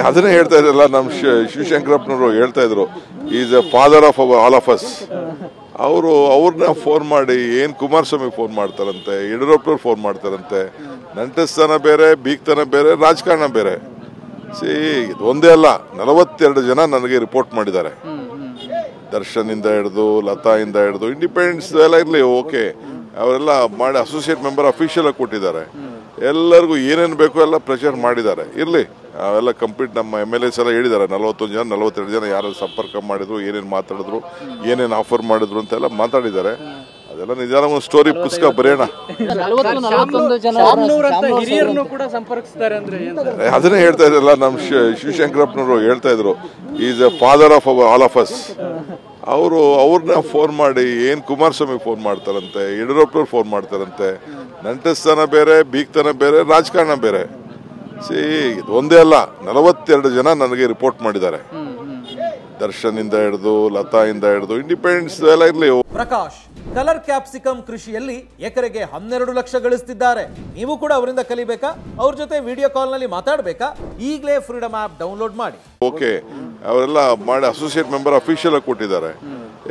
ಅದನ್ನೇ ಹೇಳ್ತಾ ಇದ್ರಲ್ಲ, ನಮ್ಮ ಶಿವಶಂಕರಪ್ಪನವರು ಹೇಳ್ತಾ ಇದ್ರು, is A father of all of us. ಅವ್ರನ್ನ ಫೋನ್ ಮಾಡಿ ಏನ್ ಕುಮಾರಸ್ವಾಮಿ ಫೋನ್ ಮಾಡ್ತಾರಂತೆ, ಯಡಿಯೂರಪ್ಪನವ್ರು ಫೋನ್ ಮಾಡ್ತಾರಂತೆ. ನಂಟಸ್ತನ ಬೇರೆ, ಬೀಗ್ತನ ಬೇರೆ, ರಾಜಕಾರಣ ಬೇರೆ. ಒಂದೇ ಅಲ್ಲ, 42 ಜನ ನನಗೆ ರಿಪೋರ್ಟ್ ಮಾಡಿದ್ದಾರೆ. ದರ್ಶನ್ ಇಂದ ಹಿಡಿದು, ಲತಾ ಇಂದ ಹಿಡಿದು, ಇಂಡಿಪೆಂಡೆನ್ಸ್ ಎಲ್ಲ ಇರ್ಲಿ, ಓಕೆ, ಅವರೆಲ್ಲ ಮಾಡಿ ಅಸೋಸಿಯೇಟ್ ಮೆಂಬರ್ ಅಫಿಷಿಯಲ್ ಆಗಿ ಕೊಟ್ಟಿದ್ದಾರೆ. ಎಲ್ಲರಿಗೂ ಏನೇನು ಬೇಕೋ ಎಲ್ಲ ಪ್ರಚಾರ ಮಾಡಿದ್ದಾರೆ. ಇರ್ಲಿ, ಅವೆಲ್ಲ ಕಂಪ್ಲೀಟ್ ನಮ್ಮ MLAs ಎಲ್ಲ ಹೇಳಿದ್ದಾರೆ. 41 ಜನ 42 ಜನ ಯಾರು ಸಂಪರ್ಕ ಮಾಡಿದ್ರು, ಏನೇನು ಮಾತಾಡಿದ್ರು, ಏನೇನು ಆಫರ್ ಮಾಡಿದ್ರು ಅಂತೆಲ್ಲ ಮಾತಾಡಿದ್ದಾರೆ. ಅದೆಲ್ಲ ನಿಜಾನ ಒಂದು ಸ್ಟೋರಿ ಪುಸ್ತಕ ಬರೆಯೋಣ. ಅದನ್ನೇ ಹೇಳ್ತಾ ಇದ್ರಲ್ಲ, ನಮ್ಮ ಶಿವಶಂಕರಪ್ಪನವರು ಹೇಳ್ತಾ ಇದ್ರು, is A father of all of us. ಅವ್ರನ್ನ ಫೋನ್ ಮಾಡಿ ಏನ್ ಕುಮಾರಸ್ವಾಮಿ ಫೋನ್ ಮಾಡ್ತಾರಂತೆ, ಯಡಿಯೂರಪ್ಪನವ್ರು ಫೋನ್ ಮಾಡ್ತಾರಂತೆ. ನಂಟಸ್ತನ ಬೇರೆ, ಬೀಗ್ತನ ಬೇರೆ, ರಾಜಕಾರಣ ಬೇರೆ. ಒಂದೇ ಅಲ್ಲ, 42 ಜನ ನನಗೆ ರಿಪೋರ್ಟ್ ಮಾಡಿದ್ದಾರೆ. ದರ್ಶನ್ ಇಂದ ಹಿಡಿದು, ಲತಾ ಇಂದ ಹಿಡಿದು, ಇಂಡಿಪೆಂಡೆನ್ಸ್ ಎಲ್ಲ ಇರ್ಲಿ. ಪ್ರಕಾಶ್ ಕಲರ್ ಕ್ಯಾಪ್ಸಿಕಮ್ ಕೃಷಿಯಲ್ಲಿ ಎಕರೆಗೆ 12 ಲಕ್ಷ ಗಳಿಸ್ತಿದ್ದಾರೆ. ನೀವು ಕೂಡ ಅವರಿಂದ ಕಲಿಬೇಕಾ? ಅವ್ರ ಜೊತೆ ವಿಡಿಯೋ ಕಾಲ್ ನಲ್ಲಿ ಮಾತಾಡಬೇಕಾ? ಈಗಲೇ ಫ್ರೀಡಮ್ ಆಪ್ ಡೌನ್ಲೋಡ್ ಮಾಡಿ. ಓಕೆ, ಅವರೆಲ್ಲ ಮಾಡಿ ಅಸೋಸಿಯೇಟ್ ಮೆಂಬರ್ ಅಫಿಷಿಯಲ್ ಆಗಿ ಕೊಟ್ಟಿದ್ದಾರೆ.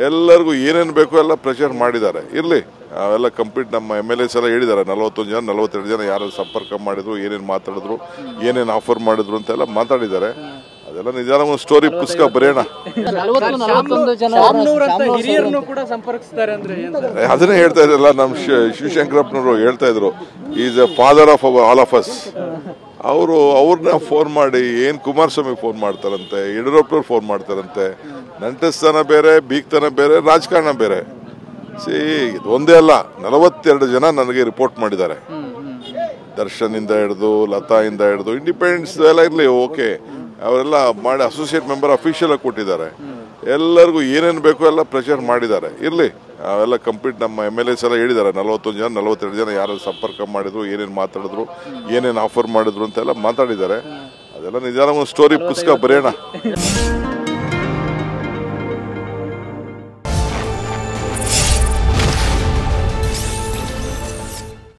ಎಲ್ಲರಿಗೂ ಏನೇನು ಬೇಕೋ ಎಲ್ಲ ಪ್ರಚಾರ ಮಾಡಿದ್ದಾರೆ. ಇರ್ಲಿ, ಅವೆಲ್ಲ ಕಂಪ್ಲೀಟ್ ನಮ್ಮ MLAs ಎಲ್ಲ ಹೇಳಿದ್ದಾರೆ. 41 ಜನ 42 ಜನ ಯಾರು ಸಂಪರ್ಕ ಮಾಡಿದ್ರು, ಏನೇನು ಮಾತಾಡಿದ್ರು, ಏನೇನು ಆಫರ್ ಮಾಡಿದ್ರು ಅಂತೆಲ್ಲ ಮಾತಾಡಿದ್ದಾರೆ. ಅದೆಲ್ಲ ನಿಜಾನ ಒಂದು ಸ್ಟೋರಿ ಪುಸ್ತಕ ಬರೆಯೋಣ. ಅದನ್ನೇ ಹೇಳ್ತಾ ಇದ್ರಲ್ಲ, ನಮ್ಮ ಶಿವಶಂಕರಪ್ಪನವರು ಹೇಳ್ತಾ ಇದ್ರು, is A father of all of us. ಅವ್ರನ್ನ ಫೋನ್ ಮಾಡಿ ಏನ್ ಕುಮಾರಸ್ವಾಮಿ ಫೋನ್ ಮಾಡ್ತಾರಂತೆ, ಯಡಿಯೂರಪ್ಪನವ್ರು ಫೋನ್ ಮಾಡ್ತಾರಂತೆ. ನಂಟಸ್ತನ ಬೇರೆ, ಬೀಗ್ತನ ಬೇರೆ, ರಾಜಕಾರಣ ಬೇರೆ. ಒಂದೇ ಅಲ್ಲ, 42 ಜನ ನನಗೆ ರಿಪೋರ್ಟ್ ಮಾಡಿದ್ದಾರೆ. ದರ್ಶನ್ ಇಂದ ಹಿಡಿದು, ಲತಾ ಇಂದ ಹಿಡಿದು, ಇಂಡಿಪೆಂಡೆನ್ಸ್ ಎಲ್ಲ ಇರ್ಲಿ, ಓಕೆ, ಅವರೆಲ್ಲ ಮಾಡಿ ಅಸೋಸಿಯೇಟ್ ಮೆಂಬರ್ ಅಫಿಷಿಯಲ್ ಆಗಿ ಕೊಟ್ಟಿದ್ದಾರೆ. ಎಲ್ಲರಿಗೂ ಏನೇನು ಬೇಕೋ ಎಲ್ಲ ಪ್ರಚಾರ ಮಾಡಿದ್ದಾರೆ. ಇರ್ಲಿ, ಅವೆಲ್ಲ ಕಂಪ್ಲೀಟ್ ನಮ್ಮ MLAs ಎಲ್ಲ ಹೇಳಿದ್ದಾರೆ. 41 ಜನ 42 ಜನ ಯಾರು ಸಂಪರ್ಕ ಮಾಡಿದ್ರು, ಏನೇನು ಮಾತಾಡಿದ್ರು, ಏನೇನು ಆಫರ್ ಮಾಡಿದ್ರು ಅಂತೆಲ್ಲ ಮಾತಾಡಿದ್ದಾರೆ. ಅದೆಲ್ಲ ನಿಜಾನ ಒಂದು ಸ್ಟೋರಿ ಪುಸ್ತಕ ಬರೆಯೋಣ.